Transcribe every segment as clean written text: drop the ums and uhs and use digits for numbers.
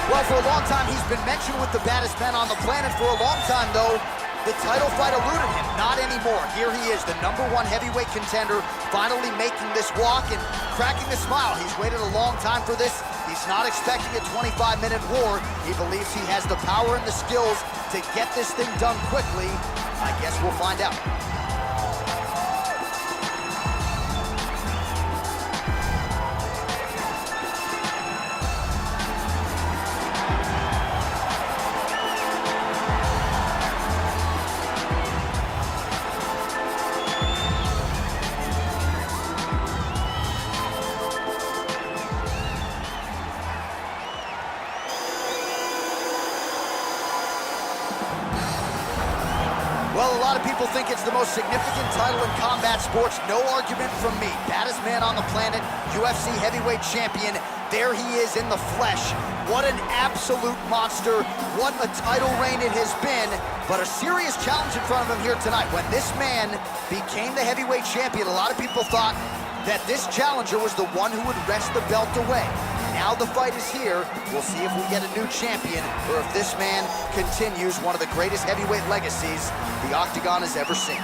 Well, for a long time, he's been mentioned with the baddest men on the planet. For a long time, though, the title fight eluded him. Not anymore. Here he is, the #1 heavyweight contender, finally making this walk and cracking a smile. He's waited a long time for this. He's not expecting a 25-minute war. He believes he has the power and the skills to get this thing done quickly. I guess we'll find out. Well, a lot of people think it's the most significant title in combat sports. No argument from me. Baddest man on the planet, UFC heavyweight champion. There he is in the flesh. What an absolute monster. What a title reign it has been. But a serious challenge in front of him here tonight. When this man became the heavyweight champion, a lot of people thought that this challenger was the one who would wrest the belt away. Now the fight is here. We'll see if we get a new champion or if this man continues one of the greatest heavyweight legacies the Octagon has ever seen.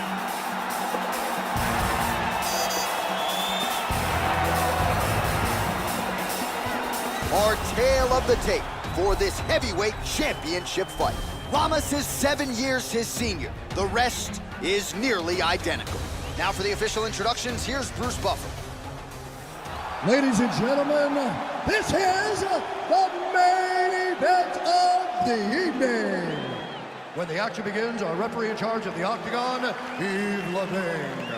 Our tale of the tape for this heavyweight championship fight. Lamas is 7 years his senior. The rest is nearly identical. Now for the official introductions, here's Bruce Buffer. Ladies and gentlemen, this is the main event of the evening. When the action begins, our referee in charge of the Octagon, Yves Levine.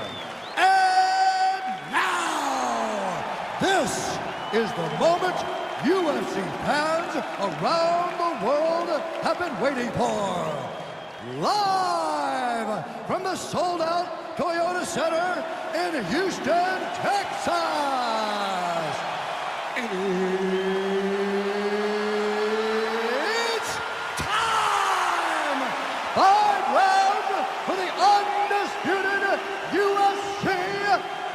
And now, this is the moment UFC fans around the world have been waiting for. Live from the sold-out Toyota Center in Houston, Texas. It's time! 5 rounds for the undisputed UFC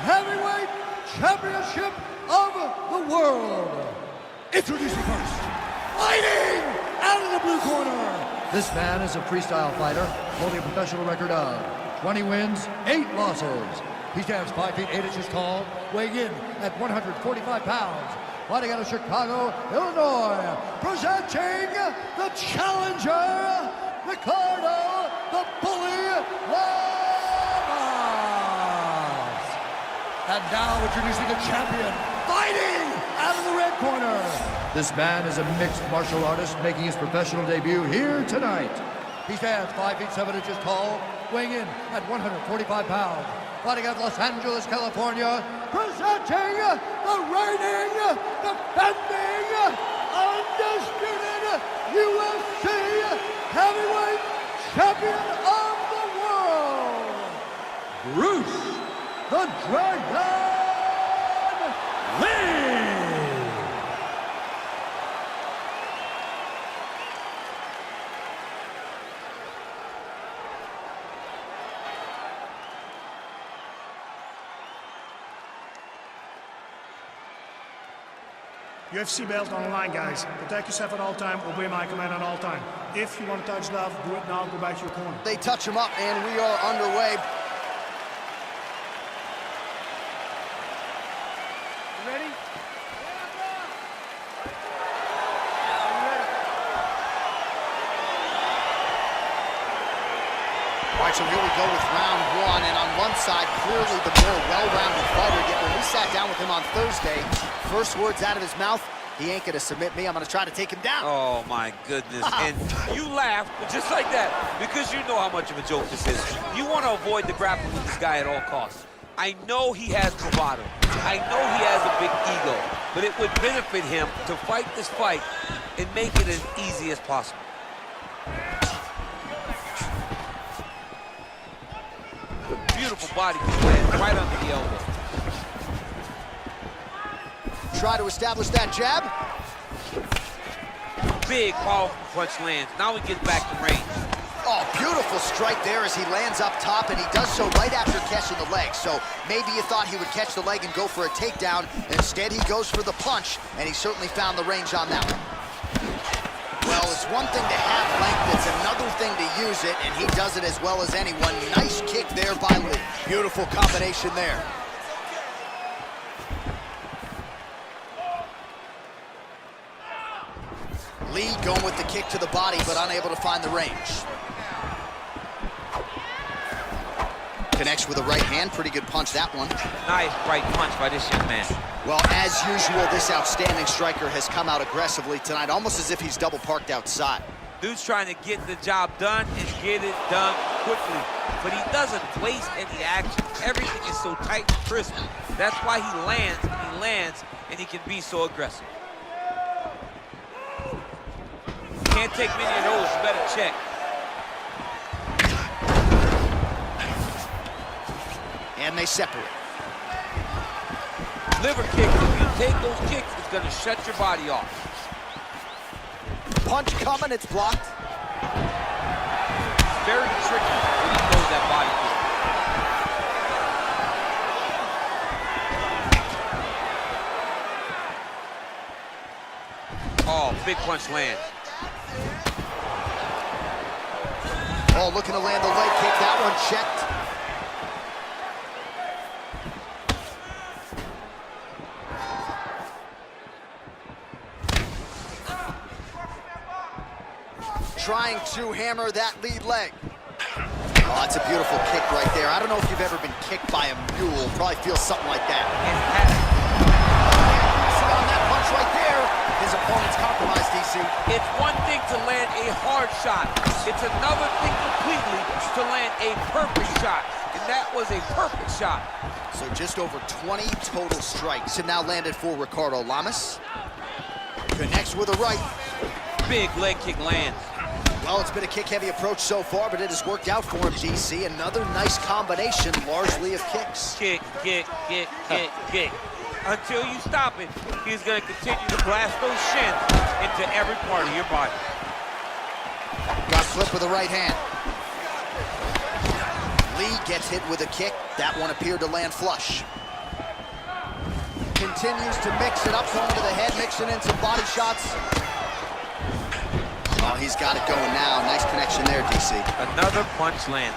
Heavyweight Championship of the world. Introducing first, fighting out of the blue corner. This man is a freestyle fighter holding a professional record of 20 wins, 8 losses. He stands 5 feet 8 inches tall, weighing in at 145 pounds. Fighting out of Chicago, Illinois, presenting the challenger, Ricardo the Bully Lamas. And now introducing the champion, fighting out of the red corner. This man is a mixed martial artist making his professional debut here tonight. He stands 5 feet 7 inches tall, weighing in at 145 pounds. Fighting out of Los Angeles, California, presenting the reigning, defending, undisputed UFC heavyweight champion of the world, Bruce the Dragon Lee. UFC belt on the line, guys. Protect yourself at all time, obey my command at all time. If you want to touch love, do it now, go back to your corner. They touch him up, and we are underway. You ready? All right, so here we go with round 1, and on one side, clearly the more well-rounded fighter. Yet when we sat down with him on Thursday, first words out of his mouth, he ain't gonna submit me, I'm gonna try to take him down. Oh my goodness, and you laughed just like that because you know how much of a joke this is. You want to avoid the grappling with this guy at all costs. I know he has bravado, I know he has a big ego, but it would benefit him to fight this fight and make it as easy as possible. Beautiful body kick lands right under the elbow. Try to establish that jab. Big, powerful punch lands. Now he gets back to range. Oh, beautiful strike there as he lands up top, and he does so right after catching the leg. So maybe you thought he would catch the leg and go for a takedown. Instead, he goes for the punch, and he certainly found the range on that one. Well, it's one thing to have length, it's another thing to use it, and he does it as well as anyone. Nice kick there by Lee. Beautiful combination there. Lee going with the kick to the body, but unable to find the range. Connects with a right hand, pretty good punch, that one. Nice right punch by this young man. Well, as usual, this outstanding striker has come out aggressively tonight, almost as if he's double parked outside. Dude's trying to get the job done and get it done quickly, but he doesn't waste any action. Everything is so tight and crisp. That's why he lands, and he can be so aggressive. Can't take many of those, you better check. And they separate. Liver kick, if you take those kicks, it's gonna shut your body off. Punch coming, it's blocked. Very tricky when he throws that body kick. Oh, big punch lands. Oh, looking to land the leg kick, that one checked. Trying to hammer that lead leg. Oh, that's a beautiful kick right there. I don't know if you've ever been kicked by a mule. Probably feels something like that. On that punch right there, his opponent's compromised, DC. It's one thing to land a hard shot. It's another thing completely to land a perfect shot. And that was a perfect shot. So just over 20 total strikes have now landed for Ricardo Lamas. Connects with a right. Big leg kick lands. Well, it's been a kick-heavy approach so far, but it has worked out for him, DC. Another nice combination, largely of kicks. Kick, kick, kick, kick, kick. Until you stop it, he's going to continue to blast those shins into every part of your body. Got flipped with the right hand. Lee gets hit with a kick. That one appeared to land flush. Continues to mix it up, going to the head, mixing in some body shots. Oh, he's got it going now. Nice connection there, DC. Another punch landed.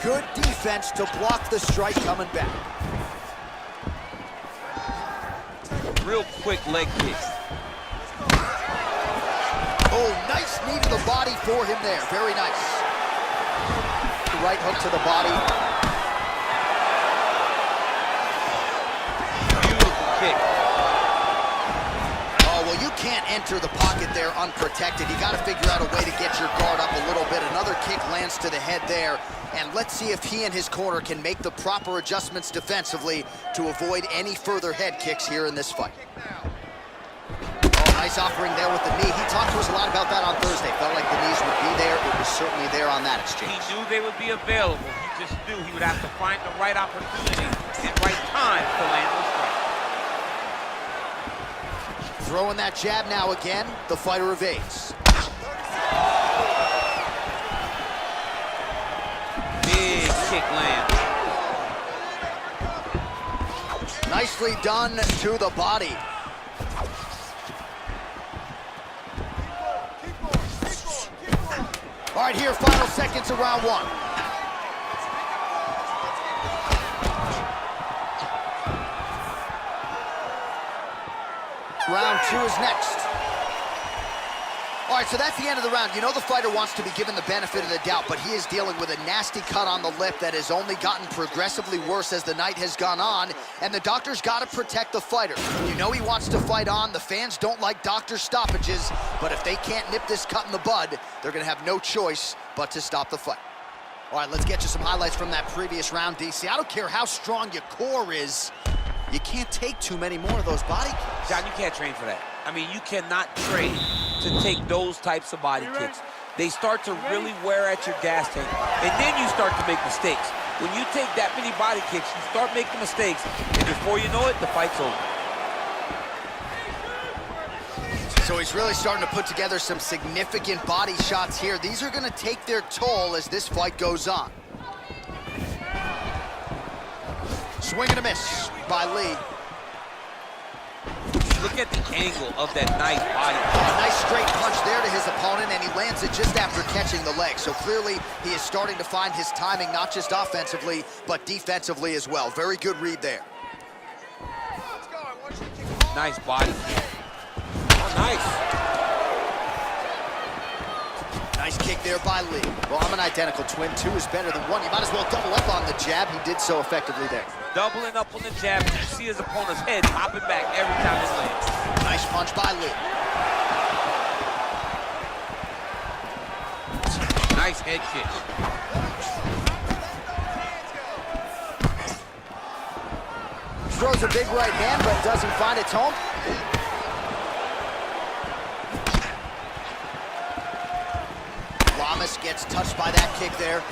Good defense to block the strike coming back. Real quick leg kick. Oh, nice knee to the body for him there. Very nice. Right hook to the body. Oh, well, you can't enter the pocket there unprotected. You got to figure out a way to get your guard up a little bit. Another kick lands to the head there. And let's see if he and his corner can make the proper adjustments defensively to avoid any further head kicks here in this fight. Oh, nice offering there with the knee. He talked to us a lot about that on Thursday. Felt like the knees would be there. It was certainly there on that exchange. He knew they would be available. He just knew he would have to find the right opportunity and right time to land those strikes. Throwing that jab now again, the fighter evades. Big kick land. Nicely done to the body. All right, here, final seconds of round one. Round two is next. All right, so that's the end of the round. You know the fighter wants to be given the benefit of the doubt, but he is dealing with a nasty cut on the lip that has only gotten progressively worse as the night has gone on, and the doctor's got to protect the fighter. You know he wants to fight on. The fans don't like doctor stoppages, but if they can't nip this cut in the bud, they're going to have no choice but to stop the fight. All right, let's get you some highlights from that previous round, DC. I don't care how strong your core is. You can't take too many more of those body kicks. John, you can't train for that. I mean, you cannot train to take those types of body kicks. They start to really wear at your gas tank, and then you start to make mistakes. When you take that many body kicks, you start making mistakes, and before you know it, the fight's over. So he's really starting to put together some significant body shots here. These are going to take their toll as this fight goes on. Swing and a miss by Lee. Look at the angle of that nice body. A nice straight punch there to his opponent, and he lands it just after catching the leg. So clearly, he is starting to find his timing, not just offensively, but defensively as well. Very good read there. Nice body kick. Oh, nice. Nice kick there by Lee. Well, I'm an identical twin. 2 is better than 1. You might as well double up on the jab. He did so effectively there. Doubling up on the jab. You see his opponent's head popping back every time it lands. Nice punch by Lee. Nice head kick. Throws a big right hand, but doesn't find its home. Lamas gets touched by that kick there.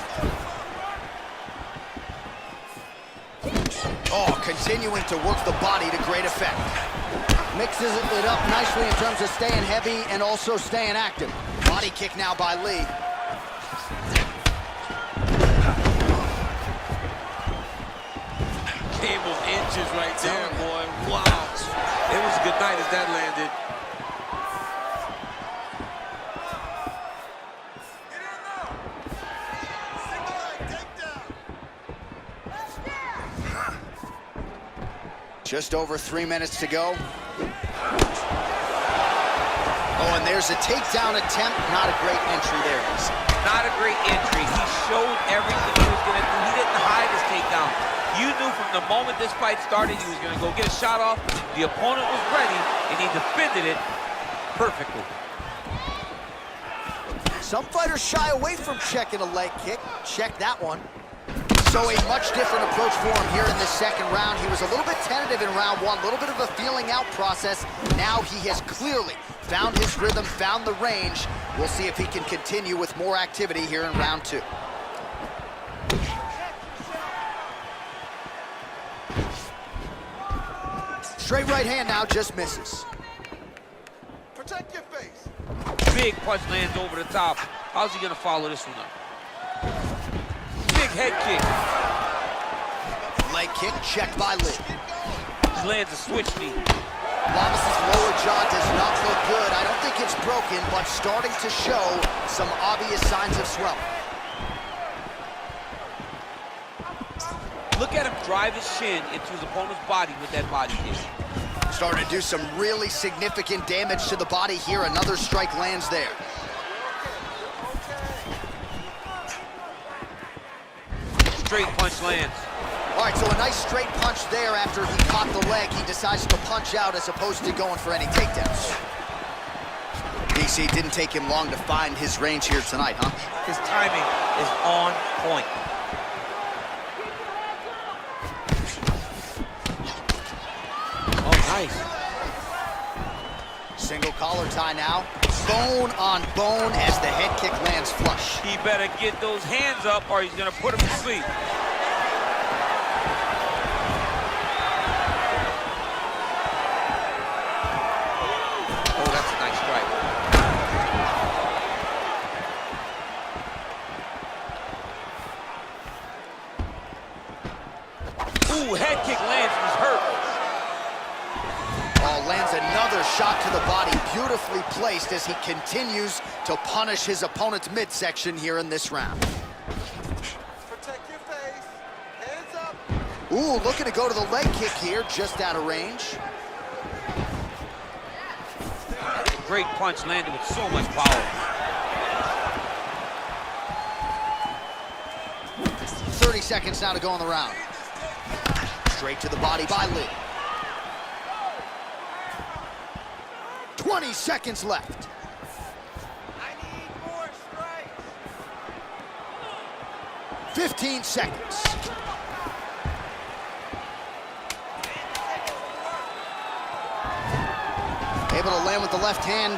Oh, continuing to work the body to great effect. Mixes it up nicely in terms of staying heavy and also staying active. Body kick now by Lee. Game of inches right there, boy. Wow. It was a good night as that landed. Just over 3 minutes to go. Oh, and there's a takedown attempt. Not a great entry there. Not a great entry. He showed everything he was going to do. He didn't hide his takedown. You knew from the moment this fight started he was going to go get a shot off. The opponent was ready, and he defended it perfectly. Some fighters shy away from checking a leg kick. Check that one. So a much different approach for him here in this second round. He was a little bit tentative in round 1, a little bit of a feeling out process. Now he has clearly found his rhythm, found the range. We'll see if he can continue with more activity here in round 2. Straight right hand now, just misses. Protect your face. Big punch lands over the top. How's he going to follow this one up? Big head kick. Leg kick checked by Lee. He lands a switch knee. Lamas' lower jaw does not look good. I don't think it's broken, but starting to show some obvious signs of swelling. Look at him drive his shin into his opponent's body with that body kick. Starting to do some really significant damage to the body here. Another strike lands there. Straight punch lands. All right, so a nice straight punch there after he caught the leg. He decides to punch out as opposed to going for any takedowns. DC, didn't take him long to find his range here tonight, huh? His timing is on point. Oh, nice. Single collar tie now. Bone on bone as the head kick lands flush. He better get those hands up or he's going to put him to sleep. Oh, that's a nice strike. Ooh, head kick lands. He's hurt. Oh, lands another shot to the body, beautifully placed as he continues to punish his opponent's midsection here in this round. Protect your face. Hands up. Ooh, looking to go to the leg kick here, just out of range. Great punch landed with so much power. 30 seconds now to go in the round. Straight to the body by Lee. 20 seconds left. I need more strikes. 15 seconds. Able to land with the left hand.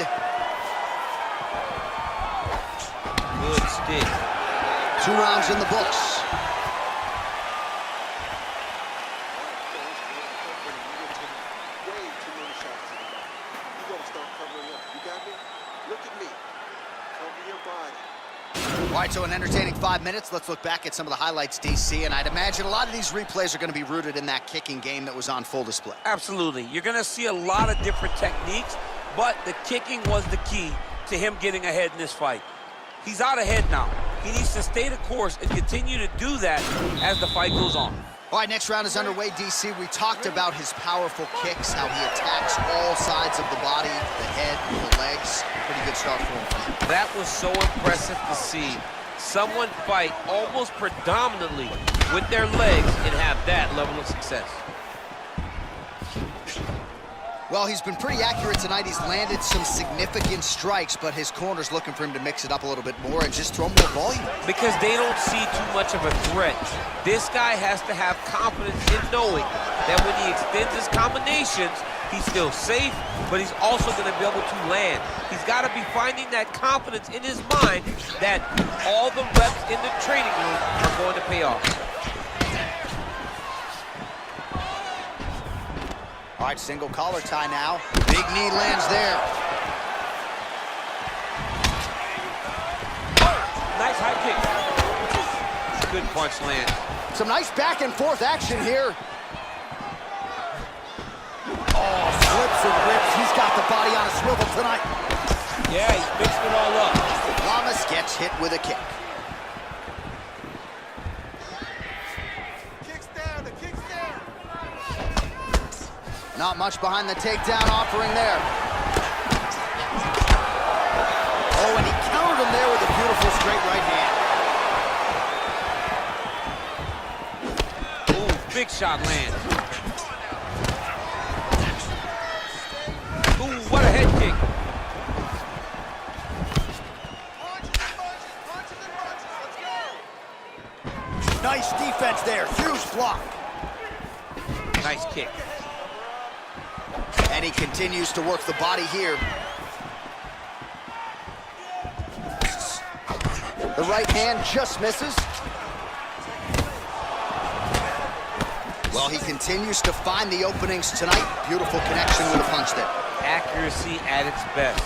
Good stick. 2 rounds in the books. Look at me. Cover your body. All right, so an entertaining 5 minutes. Let's look back at some of the highlights, DC, and I'd imagine a lot of these replays are going to be rooted in that kicking game that was on full display. Absolutely. You're going to see a lot of different techniques, but the kicking was the key to him getting ahead in this fight. He's out ahead now. He needs to stay the course and continue to do that as the fight goes on. All right, next round is underway, DC. We talked about his powerful kicks, how he attacks all sides of the body, the head, the legs. Pretty good start for him. That was so impressive to see. Someone fight almost predominantly with their legs and have that level of success. Well, he's been pretty accurate tonight. He's landed some significant strikes, but his corner's looking for him to mix it up a little bit more and just throw more volume. Because they don't see too much of a threat. This guy has to have confidence in knowing that when he extends his combinations, he's still safe, but he's also going to be able to land. He's got to be finding that confidence in his mind that all the reps in the training room are going to pay off. All right, single collar tie now. Big knee lands there. Nice high kick. Good punch land. Some nice back and forth action here. Oh, flips and rips. He's got the body on a swivel tonight. Yeah, he's mixed it all up. Lamas gets hit with a kick. Not much behind the takedown offering there. Oh, and he countered him there with a beautiful straight right hand. Ooh, big shot land. Ooh, what a head kick. Nice defense there, huge block. Nice kick. And he continues to work the body here. The right hand just misses. Well, he continues to find the openings tonight. Beautiful connection with a punch there. Accuracy at its best.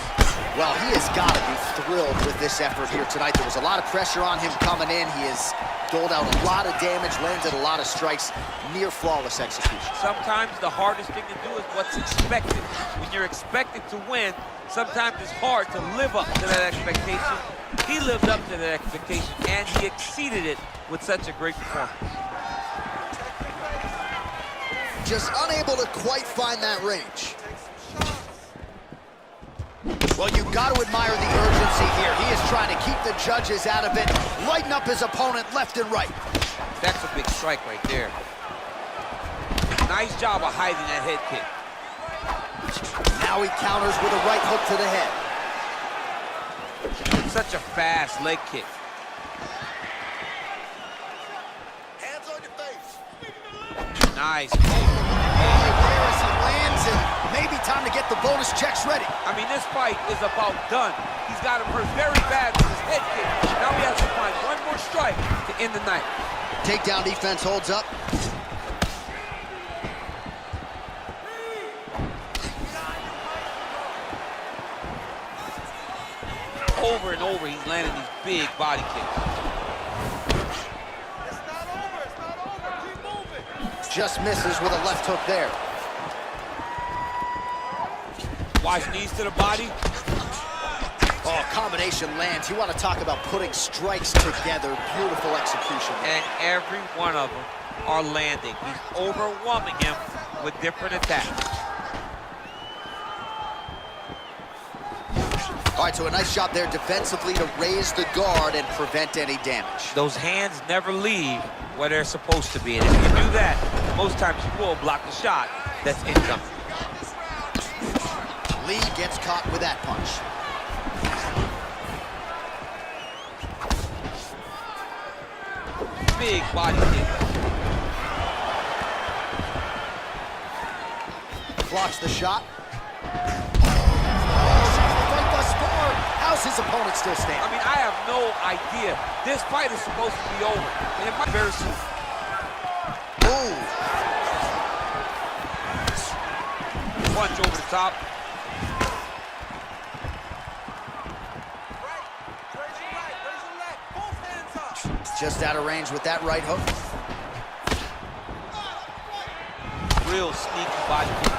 Well, he has got to be thrilled with this effort here tonight. There was a lot of pressure on him coming in. He has doled out a lot of damage, landed a lot of strikes, near flawless execution. Sometimes the hardest thing to do is what's expected. When you're expected to win, sometimes it's hard to live up to that expectation. He lived up to that expectation, and he exceeded it with such a great performance. Just unable to quite find that range. Well, you've got to admire the urgency here. He is trying to keep the judges out of it, lighten up his opponent left and right. That's a big strike right there. Nice job of hiding that head kick. Now he counters with a right hook to the head. It's such a fast leg kick. Hands on your face. Nice. There as he lands, and maybe time to get the bonus checks ready. I mean, this fight is about done. He's got him hurt very bad with his head kick. Now he has to find one more strike to end the night. Takedown defense holds up. Over and over, he's landing these big body kicks. It's not over. Keep moving. Just misses with a left hook there. Watch knees to the body. Oh, combination lands. You want to talk about putting strikes together. Beautiful execution. And every one of them are landing. He's overwhelming him with different attacks. All right, so a nice job there defensively to raise the guard and prevent any damage. Those hands never leave where they're supposed to be. And if you do that, most times you will block the shot that's incoming. Lee gets caught with that punch. Big body kick. Blocks the shot. How's his opponent still standing? I mean, I have no idea. This fight is supposed to be over. And it might be very soon. Ooh. Punch over the top. Just out of range with that right hook. Real sneaky body kick.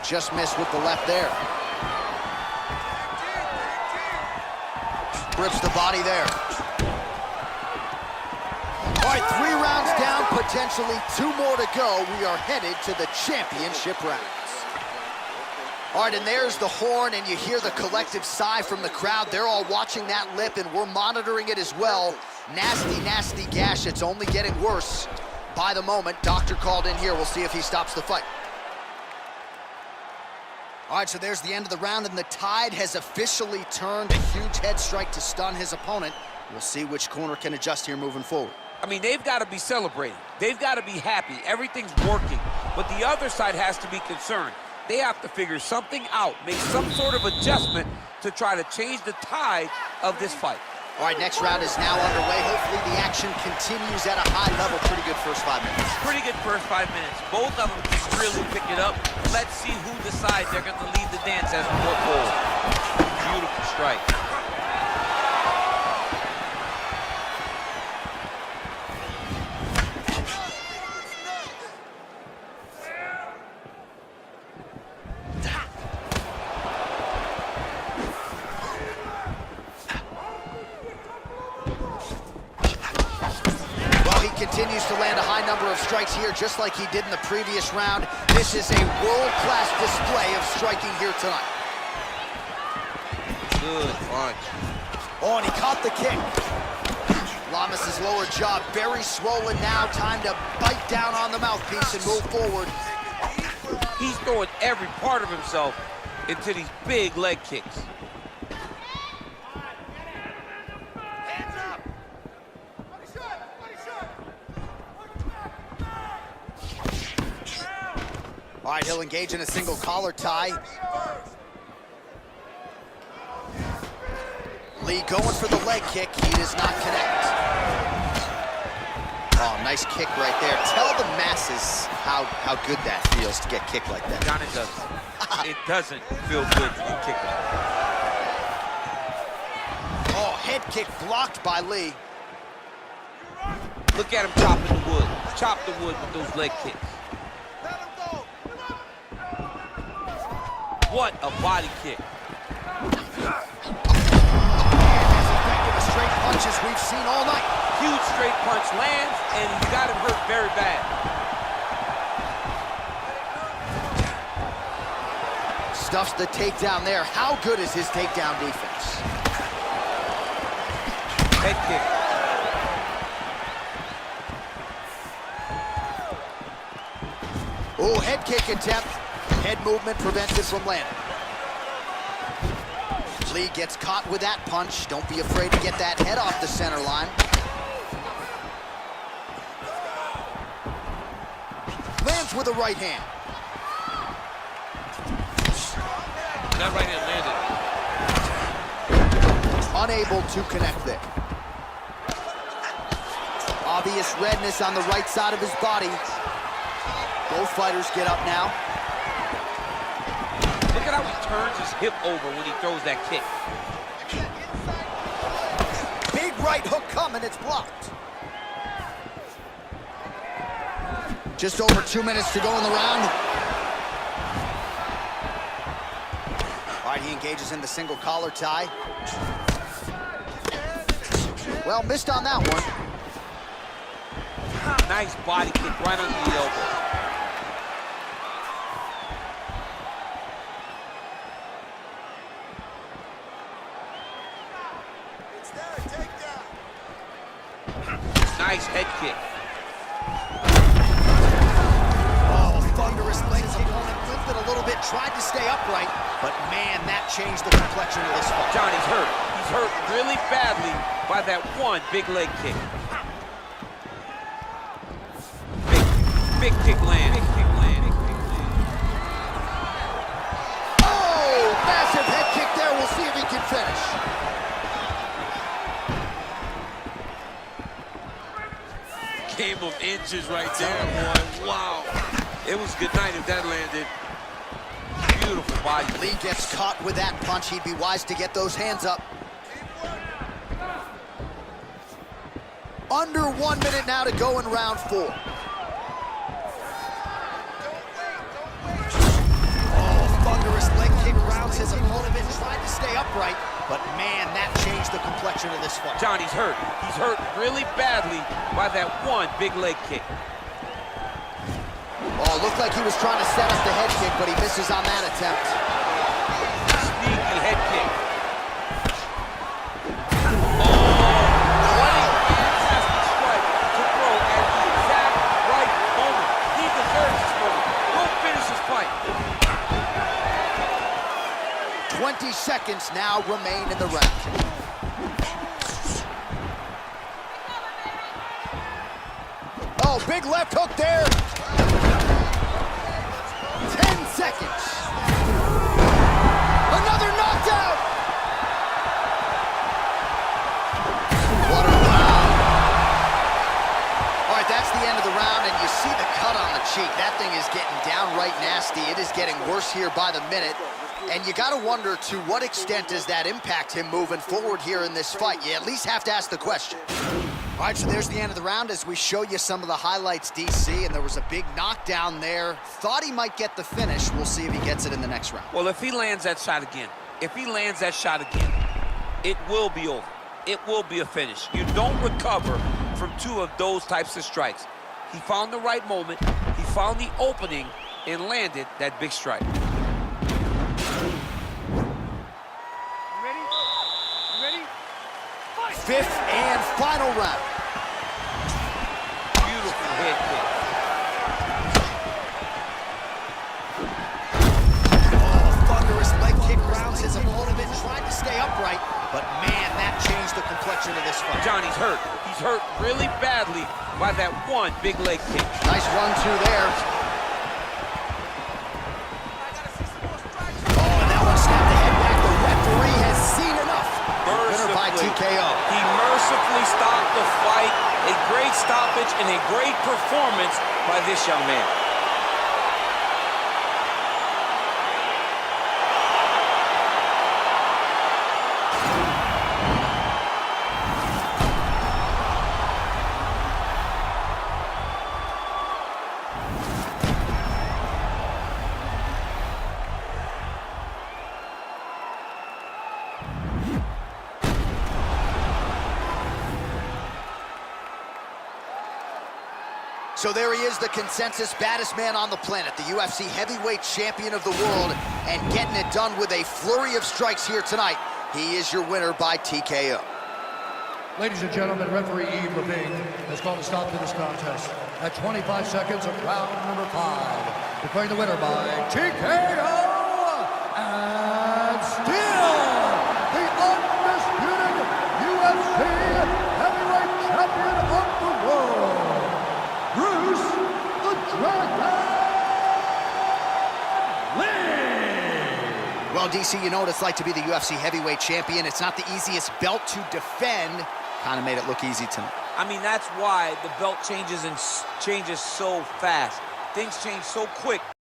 Just missed with the left there. Rips the body there. All right, 3 rounds down, potentially 2 more to go. We are headed to the championship rounds. All right, and there's the horn, and you hear the collective sigh from the crowd. They're all watching that lip, and we're monitoring it as well. Nasty, nasty gash. It's only getting worse by the moment. Doctor called in here. We'll see if he stops the fight. All right, so there's the end of the round, and the tide has officially turned. A huge head strike to stun his opponent. We'll see which corner can adjust here moving forward. I mean, they've got to be celebrating. They've got to be happy. Everything's working. But the other side has to be concerned. They have to figure something out, make some sort of adjustment to try to change the tide of this fight. All right, next round is now underway. Hopefully the action continues at a high level. Pretty good first 5 minutes. Pretty good first 5 minutes. Both of them can really pick it up. Let's see who decides they're going to lead the dance as we go forward. Beautiful strike. Continues to land a high number of strikes here, just like he did in the previous round. This is a world-class display of striking here tonight. Good punch. Oh, and he caught the kick. Lamas' lower jaw very swollen now. Time to bite down on the mouthpiece and move forward. He's throwing every part of himself into these big leg kicks. All right, he'll engage in a single collar tie. Lee going for the leg kick. He does not connect. Oh, nice kick right there. Tell the masses how good that feels to get kicked like that. John, it doesn't. It doesn't feel good to get kicked like that. Oh, head kick blocked by Lee. Look at him chopping the wood. Chop the wood with those leg kicks. What a body kick. As effective as straight punches we've seen all night. Huge straight punch lands, and he's got him hurt very bad. Stuffs the takedown there. How good is his takedown defense? Head kick. Oh, head kick attempt. Head movement prevents it from landing. Lee gets caught with that punch. Don't be afraid to get that head off the center line. Lands with a right hand. That right hand landed. Unable to connect there. Obvious redness on the right side of his body. Both fighters get up now. Look at how he turns his hip over when he throws that kick. Big right hook coming, it's blocked. Just over 2 minutes to go in the round. All right, he engages in the single collar tie. Well, missed on that one. Nice body kick right under the elbow. Nice head kick. Oh, thunderous legs. Opponent limped it a little bit, tried to stay upright, but man, that changed the complexion of this fight. Johnny's hurt. He's hurt really badly by that one big leg kick. Big kick land. Big kick land. Oh, massive head kick there. We'll see if he can finish. Game of inches right there, boy. Wow. It was good night if that landed. Beautiful body. Lee gets caught with that punch. He'd be wise to get those hands up. Under 1 minute now to go in round 4. Oh, thunderous leg kick grounds his opponent in, tried to stay upright, but man, that changed the complexion of this fight. Johnny's hurt. He's hurt really badly by that one big leg kick. Oh, looked like he was trying to set up the head kick, but he misses on that attempt. Sneaky head kick. To throw at the exact right moment. He deserves this moment. We'll finish this fight. 20 seconds now remain in the round. Oh, big left hook there. 10 seconds. Another knockdown. What a round. All right, that's the end of the round, and you see the cut on the cheek. That thing is getting downright nasty. It is getting worse here by the minute. And you got to wonder, to what extent does that impact him moving forward here in this fight? You at least have to ask the question. All right, so there's the end of the round as we show you some of the highlights, DC, and there was a big knockdown there. Thought he might get the finish. We'll see if he gets it in the next round. Well, if he lands that shot again, it will be over. It will be a finish. You don't recover from two of those types of strikes. He found the right moment, he found the opening, and landed that big strike. Fifth and final round. Beautiful head kick. Oh, thunderous leg kick grounds his opponent in, tried to stay upright, but man, that changed the complexion of this fight. Johnny's hurt. He's hurt really badly by that one big leg kick. Nice 1-2 there. Oh, and that one snapped the head back. The referee has seen enough. Winner by TKO. He mercifully stopped the fight. A great stoppage and a great performance by this young man. So there he is, the consensus baddest man on the planet, the UFC heavyweight champion of the world, and getting it done with a flurry of strikes here tonight. He is your winner by TKO. Ladies and gentlemen, referee Yves Levine has called a stop to this contest at 25 seconds of round number 5, declaring the winner by TKO, and still the undisputed UFC heavyweight champion of the world, Bruce the Dragon Lee. Well, DC, you know what it's like to be the UFC heavyweight champion. It's not the easiest belt to defend. Kind of made it look easy tonight. I mean, that's why the belt changes so fast. Things change so quick.